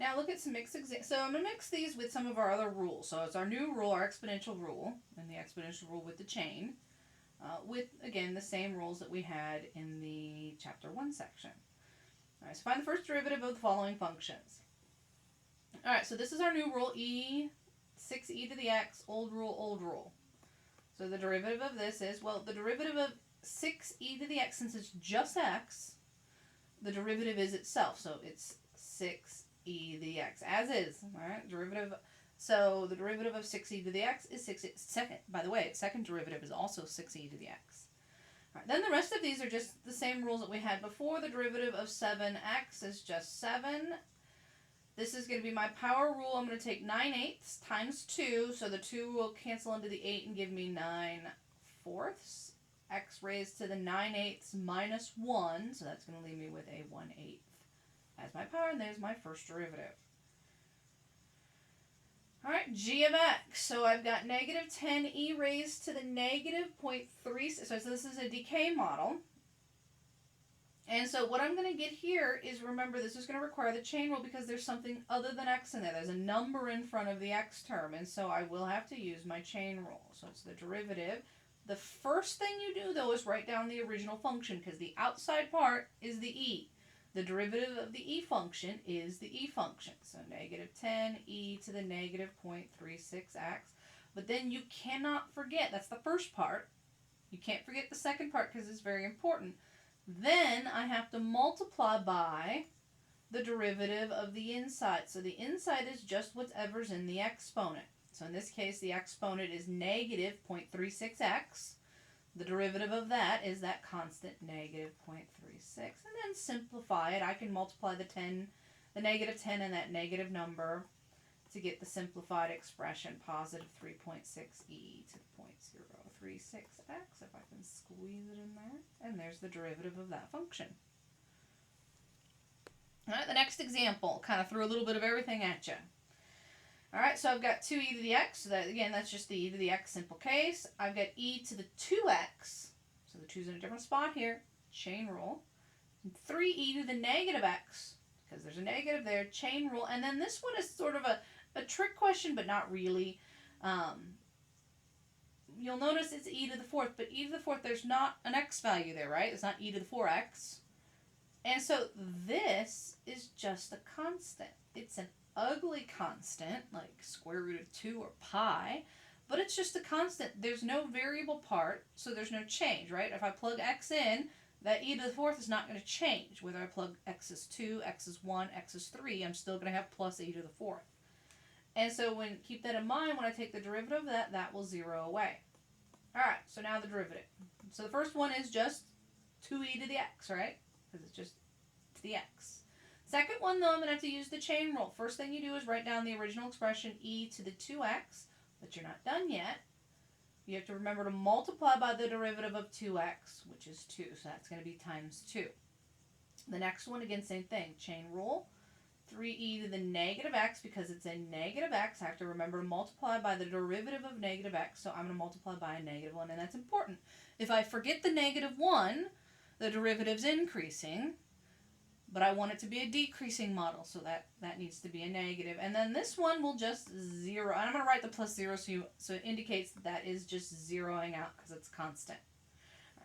right, now look at some mixed examples. So I'm going to mix these with some of our other rules. So it's our new rule, our exponential rule, and the exponential rule with the chain, with, again, the same rules that we had in the chapter 1 section. All right, so find the first derivative of the following functions. All right, so this is our new rule, 6e to the x, old rule, old rule. So the derivative of this is, well, the derivative of 6e to the x, since it's just x, the derivative is itself. So it's 6e to the x, as is. All right, derivative. So the derivative of 6e to the x is 6. Second, by the way, its second derivative is also 6e to the x. All right, then the rest of these are just the same rules that we had before. The derivative of 7x is just 7. This is going to be my power rule. I'm going to take 9/8 times 2. So the 2 will cancel into the 8 and give me 9/4. X raised to the 9/8 minus 1. So that's going to leave me with a 1/8 as my power. And there's my first derivative. All right, g of x. So I've got negative 10e raised to the negative 0.36. So this is a decay model. And so what I'm going to get here is, remember, this is going to require the chain rule because there's something other than x in there. There's a number in front of the x term, and so I will have to use my chain rule. So it's the derivative. The first thing you do, though, is write down the original function because the outside part is the e. The derivative of the e function is the e function. So negative 10e to the negative 0.36x. But then you cannot forget, that's the first part. You can't forget the second part because it's very important. Then I have to multiply by the derivative of the inside. So the inside is just whatever's in the exponent. So in this case, the exponent is negative 0.36x. The derivative of that is that constant negative 0.36. And then simplify it. I can multiply the negative 10 and that negative number to get the simplified expression, positive 3.6e to the 0.036x, if I can squeeze it in there. And there's the derivative of that function. All right, the next example kind of threw a little bit of everything at you. All right, so I've got 2e to the x. So that, again, that's just the e to the x simple case. I've got e to the 2x. So the 2's in a different spot here. Chain rule. And 3e to the negative x, because there's a negative there. Chain rule. And then this one is sort of a trick question, but not really. You'll notice it's e to the 4th, but e to the 4th, there's not an x value there, right? It's not e to the 4x. And so this is just a constant. It's an ugly constant, like square root of 2 or pi, but it's just a constant. There's no variable part, so there's no change, right? If I plug x in, that e to the 4th is not going to change. Whether I plug x is 2, x is 1, x is 3, I'm still going to have plus e to the 4th. And so keep that in mind, when I take the derivative of that, that will zero away. All right, so now the derivative. So the first one is just 2e to the x, right? Because it's just to the x. Second one, though, I'm going to have to use the chain rule. First thing you do is write down the original expression, e to the 2x, but you're not done yet. You have to remember to multiply by the derivative of 2x, which is 2, so that's going to be times 2. The next one, again, same thing, chain rule. 3e to the negative x, because it's a negative x, I have to remember to multiply by the derivative of negative x, so I'm going to multiply by a negative 1, and that's important. If I forget the negative 1, the derivative's increasing, but I want it to be a decreasing model, so that needs to be a negative. And then this one will just zero, and I'm going to write the plus 0 so it indicates that is just zeroing out because it's constant.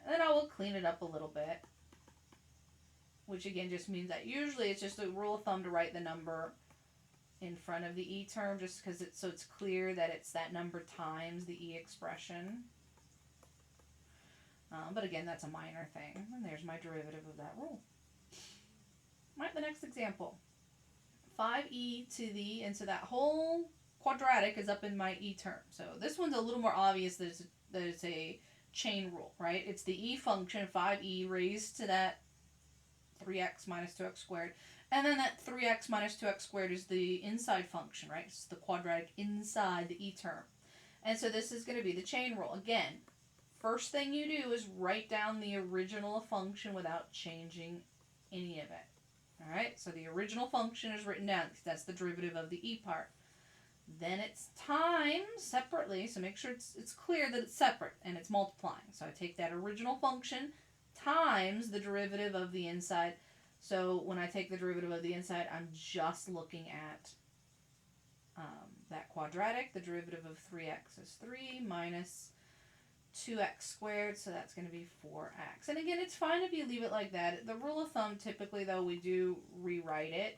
And then I will clean it up a little bit, which again just means that usually it's just a rule of thumb to write the number in front of the e term, just because it's clear that it's that number times the e expression. But again, that's a minor thing. And there's my derivative of that rule. All right, the next example. 5e to the, and so that whole quadratic is up in my e term. So this one's a little more obvious that it's a chain rule, right? It's the e function, 5e raised to that 3x minus 2x squared. And then that 3x minus 2x squared is the inside function, right? It's the quadratic inside the e term. And so this is going to be the chain rule. Again, first thing you do is write down the original function without changing any of it. All right, so the original function is written down because that's the derivative of the e part. Then it's times separately, so make sure it's clear that it's separate and it's multiplying. So I take that original function times the derivative of the inside. So when I take the derivative of the inside, I'm just looking at that quadratic. The derivative of 3x is 3 minus 2x squared, so that's going to be 4x. And again, it's fine if you leave it like that. The rule of thumb, typically, though, we do rewrite it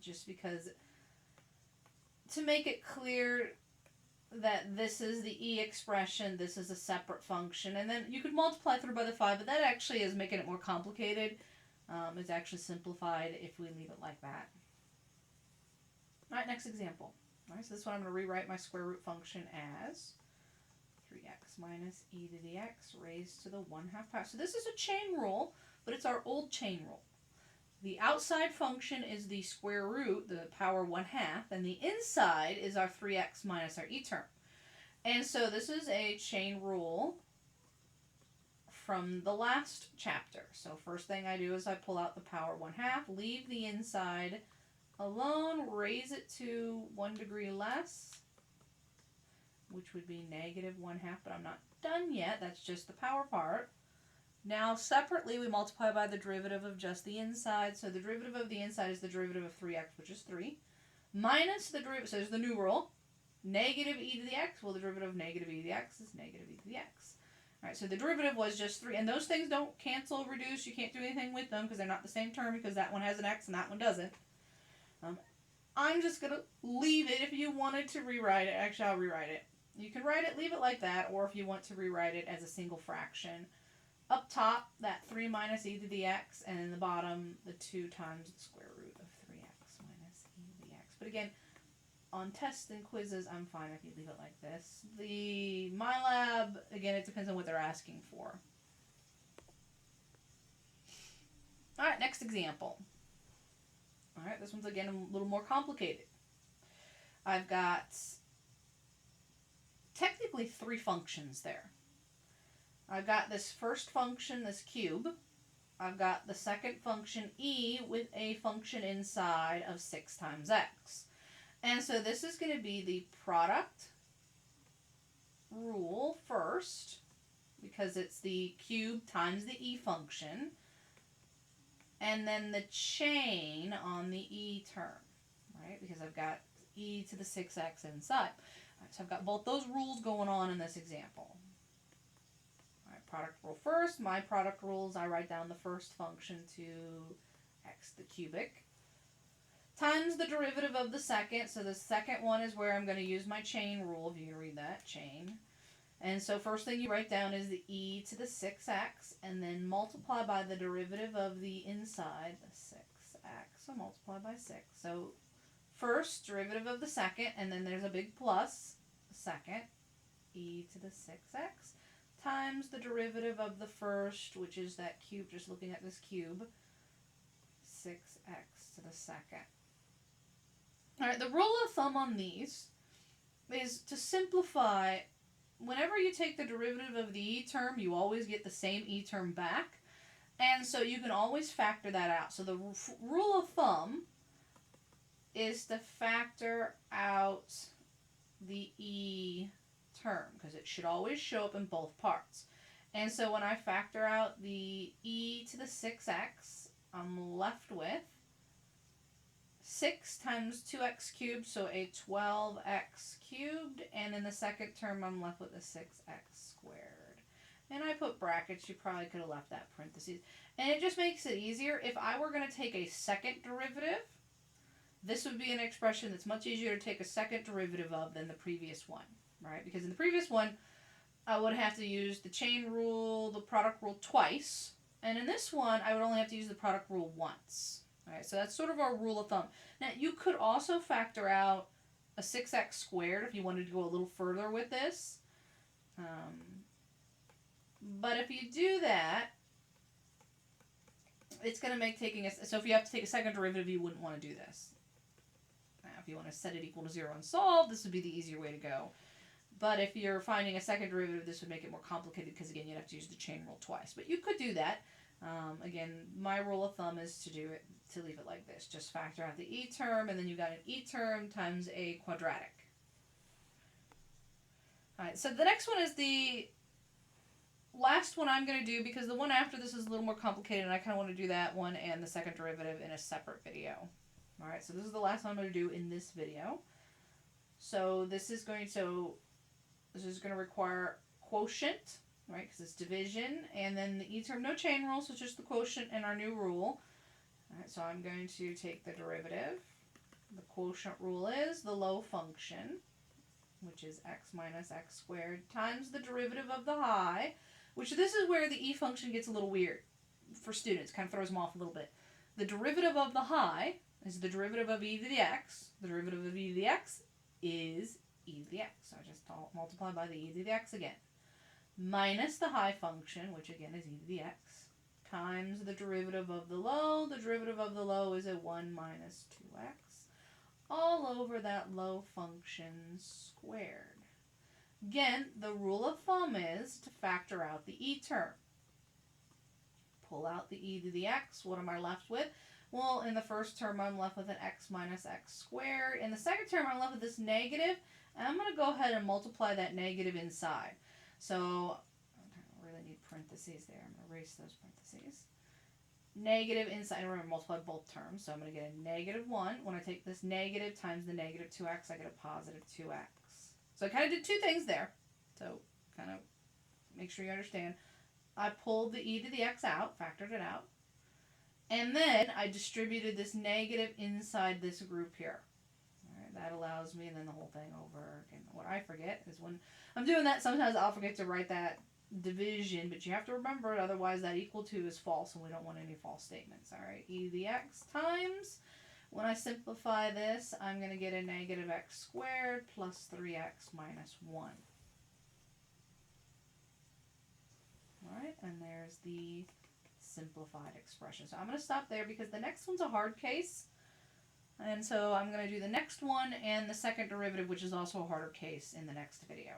just because to make it clear that this is the e expression, this is a separate function, and then you could multiply through by the 5, but that actually is making it more complicated. It's actually simplified if we leave it like that. All right, next example. All right, so this one I'm going to rewrite my square root function as 3x minus e to the x raised to the 1/2 power. So this is a chain rule, but it's our old chain rule. The outside function is the square root, the power 1/2, and the inside is our 3x minus our e term. And so this is a chain rule from the last chapter. So first thing I do is I pull out the power 1/2, leave the inside alone, raise it to 1 degree less, which would be negative 1/2, but I'm not done yet. That's just the power part. Now, separately, we multiply by the derivative of just the inside. So the derivative of the inside is the derivative of 3x, which is 3, minus the derivative, so there's the new rule, negative e to the x. Well, the derivative of negative e to the x is negative e to the x. All right, so the derivative was just 3. And those things don't cancel, reduce. You can't do anything with them because they're not the same term, because that one has an x and that one doesn't. I'm just going to leave it. If you wanted to rewrite it, actually, I'll rewrite it. You can write it, leave it like that, or if you want to rewrite it as a single fraction. Up top, that 3 minus e to the x, and in the bottom, the 2 times the square root of 3x minus e to the x. But again, on tests and quizzes, I'm fine if you leave it like this. The MyLab, again, it depends on what they're asking for. All right, next example. All right, this one's, again, a little more complicated. I've got technically 3 functions there. I've got this first function, this cube. I've got the second function, e, with a function inside of 6 times x. And so this is going to be the product rule first, because it's the cube times the e function, and then the chain on the e term, right? Because I've got e to the 6x inside. All right, so I've got both those rules going on in this example. All right, product rule first. My product rules, I write down the first function to x the cubic times the derivative of the second. So the second one is where I'm going to use my chain rule, if you can read that, chain. And so first thing you write down is the e to the 6x, and then multiply by the derivative of the inside, the 6x, so multiply by 6. So first, derivative of the second, and then there's a big plus, second, e to the 6x, times the derivative of the first, which is that cube, just looking at this cube, 6x to the second. All right, the rule of thumb on these is to simplify. Whenever you take the derivative of the e term, you always get the same e term back. And so you can always factor that out. So the rule of thumb is to factor out the e term, because it should always show up in both parts. And so when I factor out the e to the 6x, I'm left with 6 times 2x cubed, so a 12x cubed, and in the second term I'm left with a 6x squared. And I put brackets, you probably could have left that parentheses. And it just makes it easier. If I were going to take a second derivative, this would be an expression that's much easier to take a second derivative of than the previous one, right? Because in the previous one, I would have to use the chain rule, the product rule twice, and in this one, I would only have to use the product rule once. All right, so that's sort of our rule of thumb. Now, you could also factor out a 6x squared if you wanted to go a little further with this. But if you do that, it's going to make taking so if you have to take a second derivative, you wouldn't want to do this. Now, if you want to set it equal to 0 and solve, this would be the easier way to go. But if you're finding a second derivative, this would make it more complicated because, again, you'd have to use the chain rule twice. But you could do that. Again, my rule of thumb is to leave it like this. Just factor out the e term, and then you got an e term times a quadratic. All right, so the next one is the last one I'm going to do, because the one after this is a little more complicated, and I kind of want to do that one and the second derivative in a separate video. Alright, so this is the last one I'm going to do in this video. So this is going to require quotient, right, because it's division, and then the e term, no chain rule, so it's just the quotient and our new rule. Alright, so I'm going to take the derivative. The quotient rule is the low function, which is x minus x squared, times the derivative of the high, which this is where the e function gets a little weird for students, kind of throws them off a little bit. The derivative of the high is the derivative of e to the x. The derivative of e to the x is e to the x. So I just multiply by the e to the x again. Minus the high function, which again is e to the x, times the derivative of the low. The derivative of the low is a 1 minus 2x, all over that low function squared. Again, the rule of thumb is to factor out the e term. Pull out the e to the x. What am I left with? Well, in the first term, I'm left with an x minus x squared. In the second term, I'm left with this negative, and I'm going to go ahead and multiply that negative inside. So, I really need parentheses there. I'm going to erase those parentheses. Negative inside, and we're going to multiply both terms. So I'm going to get a negative 1. When I take this negative times the negative 2x, I get a positive 2x. So I kind of did two things there. So kind of make sure you understand. I pulled the e to the x out, factored it out. And then I distributed this negative inside this group here. All right, that allows me, and then the whole thing over. And what I forget is when I'm doing that, sometimes I'll forget to write that division, but you have to remember it, otherwise that equal to is false, and we don't want any false statements. All right, e to the x times, when I simplify this, I'm going to get a negative x squared plus 3x minus 1. All right, and there's the simplified expression. So I'm going to stop there because the next one's a hard case. And so I'm going to do the next one and the second derivative, which is also a harder case, in the next video.